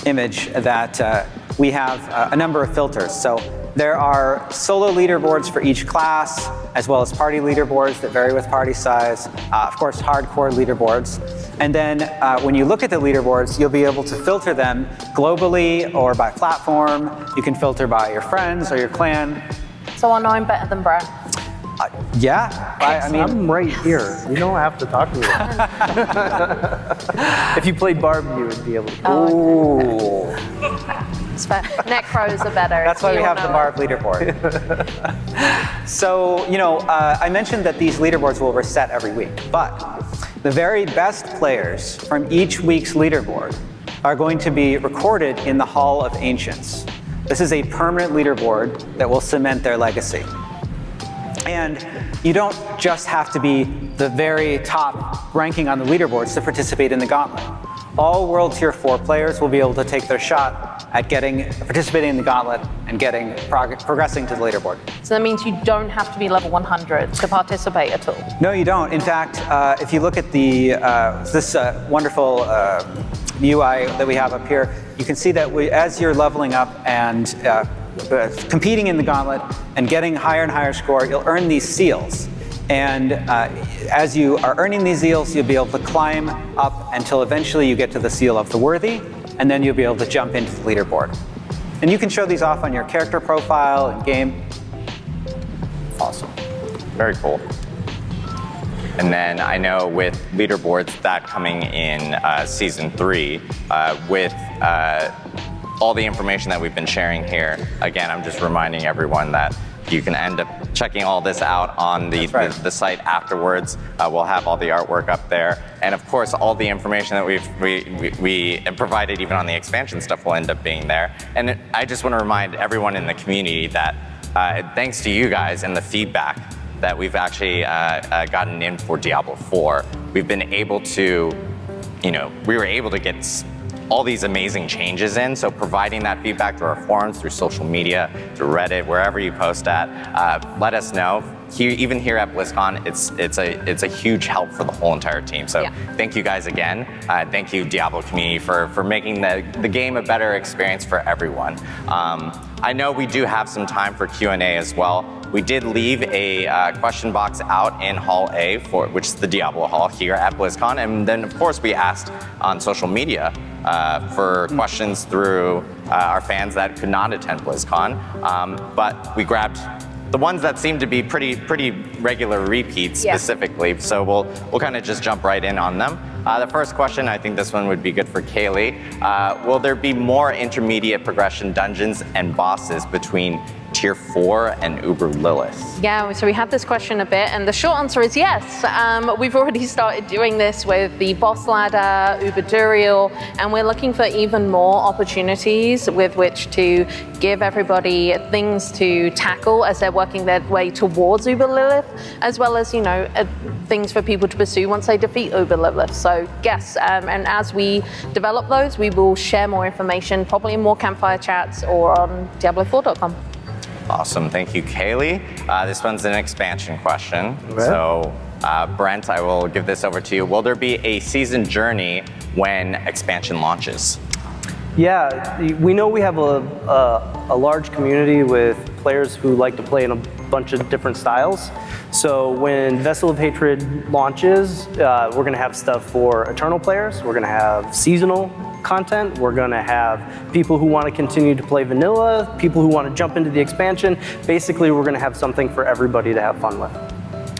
image that we have a number of filters. So there are solo leaderboards for each class, as well as party leaderboards that vary with party size, of course hardcore leaderboards. And then when you look at the leaderboards, you'll be able to filter them globally or by platform. You can filter by your friends or your clan. So I know I'm better than Brad. Yeah, I mean, I'm right here. You don't have to talk to me. If you played Barbie, you would be able to. ooh. It's fair. Necros are better. That's why we have the Barb leaderboard. So, I mentioned that these leaderboards will reset every week, but the very best players from each week's leaderboard are going to be recorded in the Hall of Ancients. This is a permanent leaderboard that will cement their legacy. And you don't just have to be the very top ranking on the leaderboards to participate in the Gauntlet. All World Tier 4 players will be able to take their shot at participating in the Gauntlet and progressing to the leaderboard. So that means you don't have to be level 100 to participate at all? No, you don't. In fact, if you look at this wonderful UI that we have up here, you can see that as you're leveling up and competing in the Gauntlet and getting higher and higher score, you'll earn these seals. And as you are earning these seals, you'll be able to climb up until eventually you get to the seal of the worthy, and then you'll be able to jump into the leaderboard. And you can show these off on your character profile and game. Awesome. Very cool. And then I know with leaderboards that coming in Season 3, with all the information that we've been sharing here, again, I'm just reminding everyone that you can end up checking all this out on the site afterwards. We'll have all the artwork up there. And of course, all the information that we provided even on the expansion stuff will end up being there. And I just want to remind everyone in the community that thanks to you guys and the feedback that we've actually gotten in for Diablo 4, we've been able to, we were able to get all these amazing changes in. So providing that feedback through our forums, through social media, through Reddit, wherever you post at, let us know. Even here at BlizzCon, it's a huge help for the whole entire team. So thank you guys again. Thank you, Diablo community, for making the game a better experience for everyone. I know we do have some time for Q&A as well. We did leave a question box out in Hall A, which is the Diablo Hall here at BlizzCon. And then, of course, we asked on social media for questions through our fans that could not attend BlizzCon. But we grabbed the ones that seem to be pretty regular repeats specifically. So we'll kind of just jump right in on them. The first question, I think this one would be good for Kaylee. Will there be more intermediate progression dungeons and bosses between Tier 4 and Uber Lilith? Yeah, so we had this question a bit, and the short answer is yes. We've already started doing this with the Boss Ladder, Uber Duriel, and we're looking for even more opportunities with which to give everybody things to tackle as they're working their way towards Uber Lilith, as well as, things for people to pursue once they defeat Uber Lilith. So yes, and as we develop those, we will share more information, probably in more campfire chats or on Diablo4.com. Awesome, thank you, Kaylee. This one's an expansion question. Okay. So, Brent, I will give this over to you. Will there be a season journey when expansion launches? Yeah, we know we have a large community with players who like to play in a bunch of different styles. So when Vessel of Hatred launches, we're going to have stuff for Eternal players. We're going to have seasonal content. We're going to have people who want to continue to play vanilla, people who want to jump into the expansion. Basically, we're going to have something for everybody to have fun with.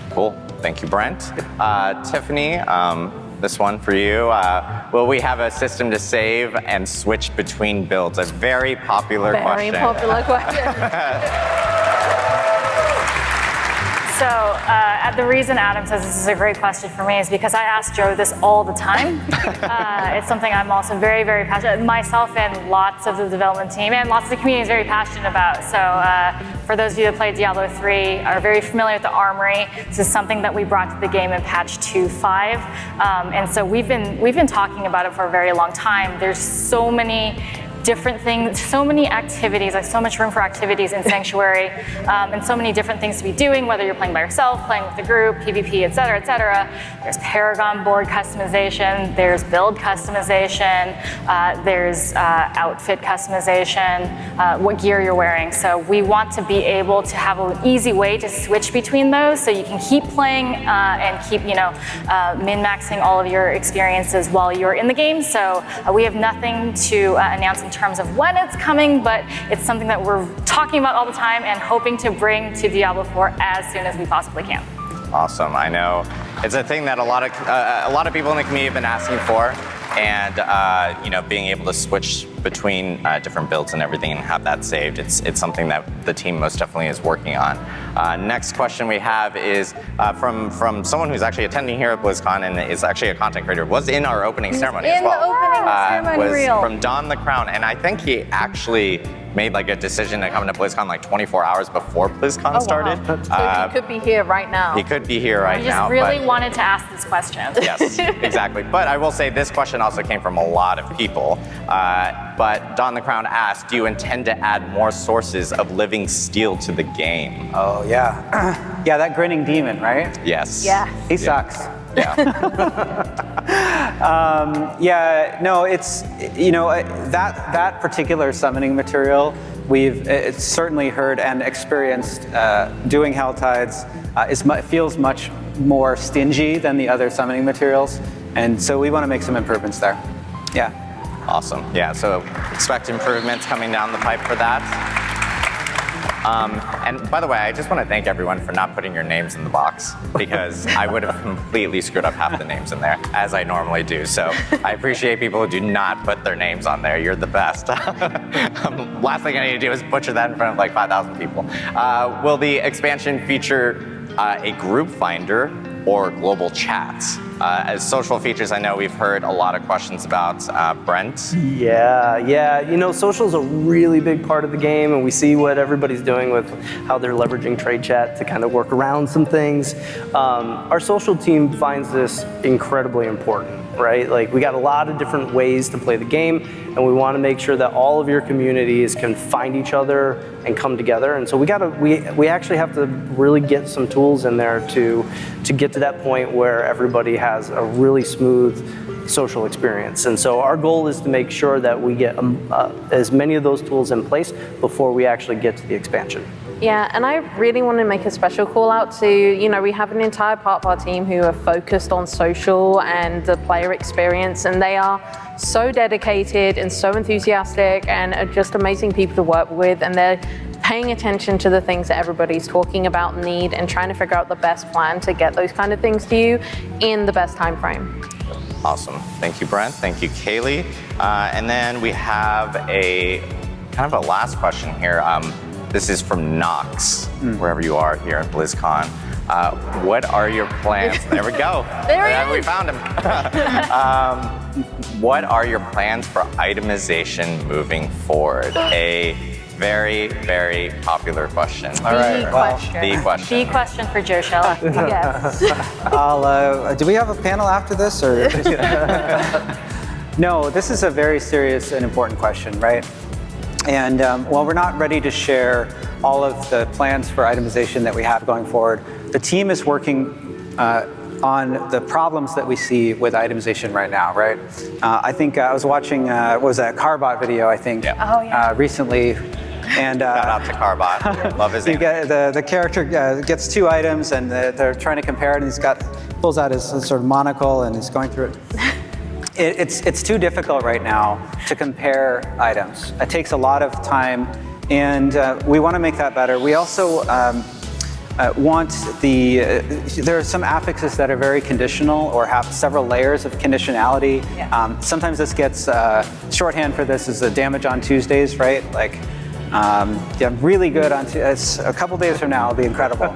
Cool. Thank you, Brent. Tiffany, this one for you. Will we have a system to save and switch between builds? A very popular question. Very popular question. So the reason Adam says this is a great question for me is because I ask Joe this all the time. It's something I'm also very, very passionate, myself and lots of the development team and lots of the community is very passionate about. So for those of you that play Diablo 3, are very familiar with the Armory. This is something that we brought to the game in patch 2.5. And so we've been talking about it for a very long time. There's so many different things, so many activities, like so much room for activities in Sanctuary, and so many different things to be doing, whether you're playing by yourself, playing with a group, PvP, et cetera, et cetera. There's Paragon board customization, there's build customization, there's outfit customization, what gear you're wearing. So we want to be able to have an easy way to switch between those so you can keep playing and keep, min-maxing all of your experiences while you're in the game. So we have nothing to announce in terms of when it's coming, but it's something that we're talking about all the time and hoping to bring to Diablo 4 as soon as we possibly can. Awesome. I know it's a thing that a lot of people in the community have been asking for, and being able to switch between different builds and everything and have that saved. It's something that the team most definitely is working on. Next question we have is from someone who's actually attending here at BlizzCon and is actually a content creator, was in our opening ceremony as well. In the opening ceremony reel. From Don the Crown, and I think he actually made like a decision to come to BlizzCon like 24 hours before BlizzCon started. So he could be here right now. He could be here right now. I just really wanted to ask this question. Yes, exactly. But I will say this question also came from a lot of people. But Don the Crown asked, do you intend to add more sources of living steel to the game? Oh, yeah. Yeah, that grinning demon, right? Yes. Yeah. He sucks. Yeah. It's, that particular summoning material, we've certainly heard and experienced doing Helltides feels much more stingy than the other summoning materials. And so we want to make some improvements there. Yeah. Awesome. Yeah, so expect improvements coming down the pipe for that. And by the way, I just want to thank everyone for not putting your names in the box, because I would have completely screwed up half the names in there, as I normally do. So I appreciate people who do not put their names on there. You're the best. Last thing I need to do is butcher that in front of like 5,000 people. Will the expansion feature a group finder or global chats? As social features, I know we've heard a lot of questions about Brent. Yeah. Social's a really big part of the game, and we see what everybody's doing with how they're leveraging trade chat to kind of work around some things. Our social team finds this incredibly important, right? Like, we got a lot of different ways to play the game, and we want to make sure that all of your communities can find each other and come together. And so we actually have to really get some tools in there to get to that point where everybody has a really smooth social experience. And so our goal is to make sure that we get as many of those tools in place before we actually get to the expansion. Yeah, and I really want to make a special call out to, we have an entire part of our team who are focused on social and the player experience, and they are so dedicated and so enthusiastic and are just amazing people to work with, and they're paying attention to the things that everybody's talking about need and trying to figure out the best plan to get those kind of things to you in the best time frame. Awesome. Thank you, Brent. Thank you, Kaylee. And then we have a kind of a last question here. this is from Knox, wherever you are here at BlizzCon. What are your plans? There we go. We found him. What are your plans for itemization moving forward? A very, very popular question. All right. The question. The question for Joe Shelley. Yes. Do we have a panel after this, or? No, this is a very serious and important question, right? And while we're not ready to share all of the plans for itemization that we have going forward, the team is working on the problems that we see with itemization right now, right? I think I was watching, what was that, Carbot video, I think, recently. And shout out to Carbot. Love his name. The character gets 2 items, and they're trying to compare it, and he pulls out his sort of monocle, and he's going through it. It's too difficult right now to compare items. It takes a lot of time, and we want to make that better. We also want there are some affixes that are very conditional or have several layers of conditionality. Sometimes this gets shorthand for this is the damage on Tuesdays, right? Like, really good on a couple days from now, it'll be incredible.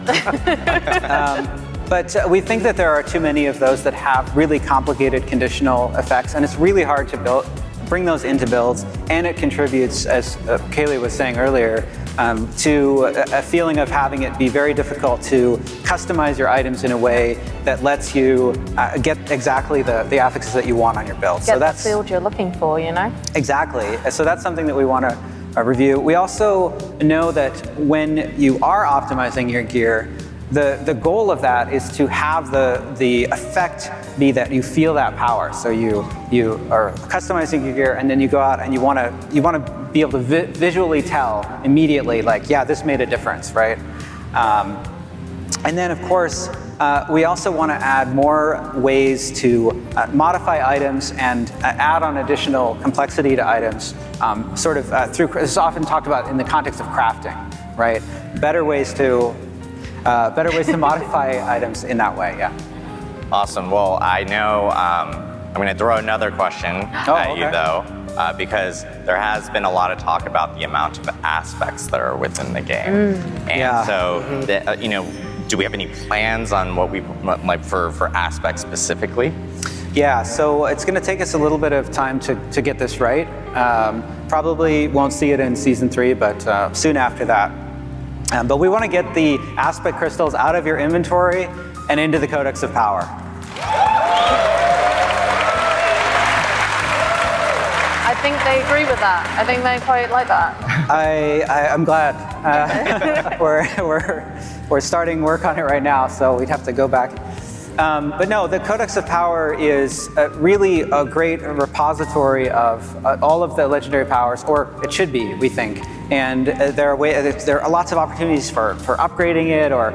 But we think that there are too many of those that have really complicated conditional effects, and it's really hard to bring those into builds, and it contributes, as Kaylee was saying earlier, to a feeling of having it be very difficult to customize your items in a way that lets you get exactly the affixes that you want on your build. Get the field you're looking for, you know? Exactly. So that's something that we want to review. We also know that when you are optimizing your gear, the goal of that is to have the effect be that you feel that power. So you are customizing your gear, and then you go out and you want to be able to visually tell immediately, like, yeah, this made a difference, right? And then, of course, we also want to add more ways to modify items and add on additional complexity to items, through. This is often talked about in the context of crafting, right? Better ways to modify items in that way, yeah. Awesome. Well, I know I'm going to throw another question at you, though, because there has been a lot of talk about the amount of aspects that are within the game. Do we have any plans on what we like for aspects specifically? Yeah, so it's going to take us a little bit of time to get this right. Probably won't see it in season 3, but soon after that. But we want to get the aspect crystals out of your inventory and into the Codex of Power. I think they agree with that. I think they quite like that. I'm glad. We're starting work on it right now, so we'd have to go back. But no, the Codex of Power is really a great repository of all of the legendary powers, or it should be, we think. And there are lots of opportunities for upgrading it or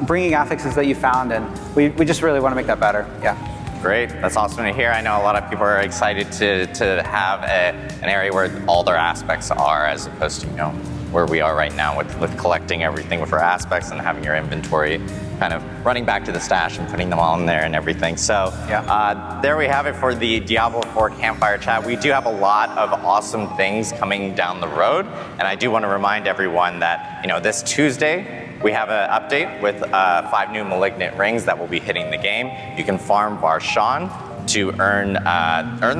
bringing affixes that you found, and we just really want to make that better. Yeah. Great, that's awesome to hear. I know a lot of people are excited to have an area where all their aspects are, as opposed to where we are right now with collecting everything for aspects and having your inventory kind of running back to the stash and putting them all in there and everything. So there we have it for the Diablo 4 Campfire Chat. We do have a lot of awesome things coming down the road, and I do want to remind everyone that this Tuesday we have an update with 5 new Malignant rings that will be hitting the game. You can farm Varshan to earn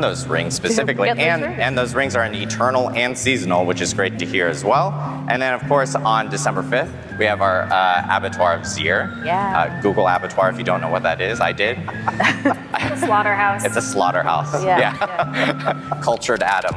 those rings specifically, and those rings are an eternal and seasonal, which is great to hear as well. And then, of course, on December 5th, we have our Abattoir of Zier. Yeah. Google Abattoir if you don't know what that is. I did. It's a slaughterhouse. It's a slaughterhouse. Yeah. Cultured Adam.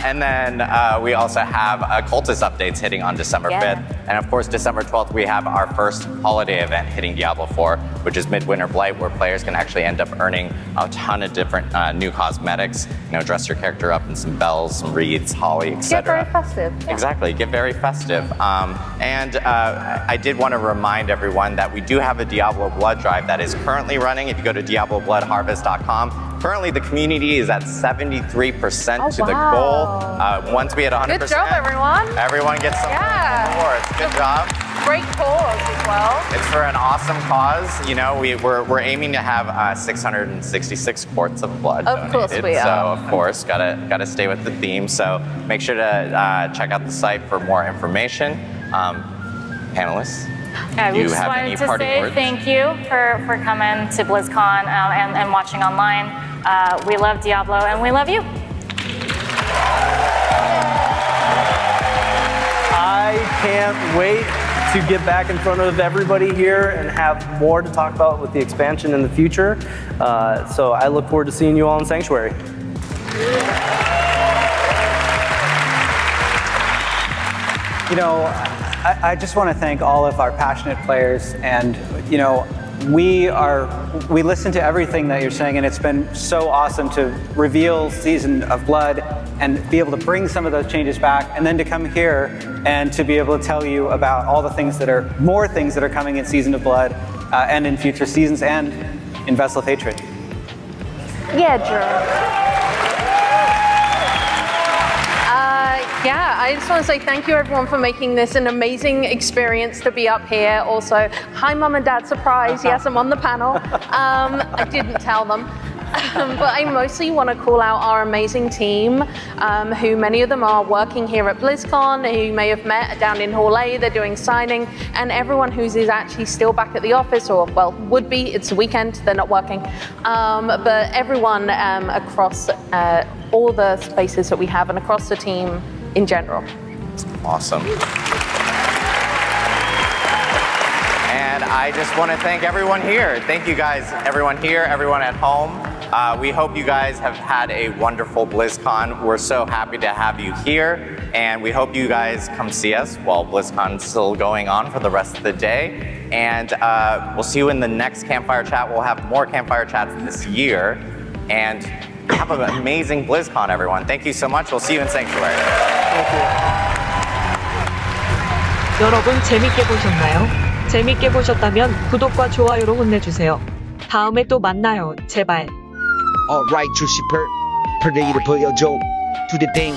And then we also have Cultist updates hitting on December 5th. And of course, December 12th, we have our first holiday event hitting Diablo 4, which is Midwinter Blight, where players can actually end up earning a ton of different new cosmetics. Dress your character up in some bells, some wreaths, holly, etc. Get very festive. Yeah. Exactly, get very festive. And I did want to remind everyone that we do have a Diablo Blood drive that is currently running. If you go to DiabloBloodHarvest.com, currently the community is at 73% to the goal. Once we hit 100%, good job, everyone. Everyone gets some rewards. Good job. great cause as well. It's for an awesome cause. You know, we're aiming to have 666 quarts of blood Of course donated. we are. So of course, gotta stay with the theme. So make sure to check out the site for more information. Panelists, We you just have wanted any to parting say words? thank you for coming to BlizzCon and watching online. We love Diablo and we love you. I can't wait to get back in front of everybody here and have more to talk about with the expansion in the future. So I look forward to seeing you all in Sanctuary. You know, I just want to thank all of our passionate players, and you know, we listen to everything that you're saying, and it's been so awesome to reveal Season of Blood and be able to bring some of those changes back, and then to come here and to be able to tell you about all the things that are more things that are coming in Season of Blood and in future seasons and in Vessel of Hatred. Yeah, Drew. Yeah, I just want to say thank you everyone for making this an amazing experience to be up here. Also, hi Mum and Dad, surprise, yes, I'm on the panel. I didn't tell them. But I mostly want to call out our amazing team, who many of them are working here at BlizzCon, who you may have met down in Hall A, they're doing signing, and everyone who's is actually still back at the office, or well, would be, it's a weekend, they're not working. But everyone across all the spaces that we have and across the team in general. Awesome. And I just want to thank everyone here. Thank you guys, everyone here, everyone at home. We hope you guys have had a wonderful BlizzCon. We're so happy to have you here, and we hope you guys come see us while BlizzCon's still going on for the rest of the day. And we'll see you in the next Campfire Chat. We'll have more Campfire Chats this year. And have an amazing BlizzCon, everyone. Thank you so much. We'll see you in Sanctuary. 여러분 재밌게 보셨나요? 재밌게 보셨다면 구독과 좋아요로 혼내주세요. 다음에 또 만나요. 제발. Alright, Joseepl, ready to put your joke to the thing.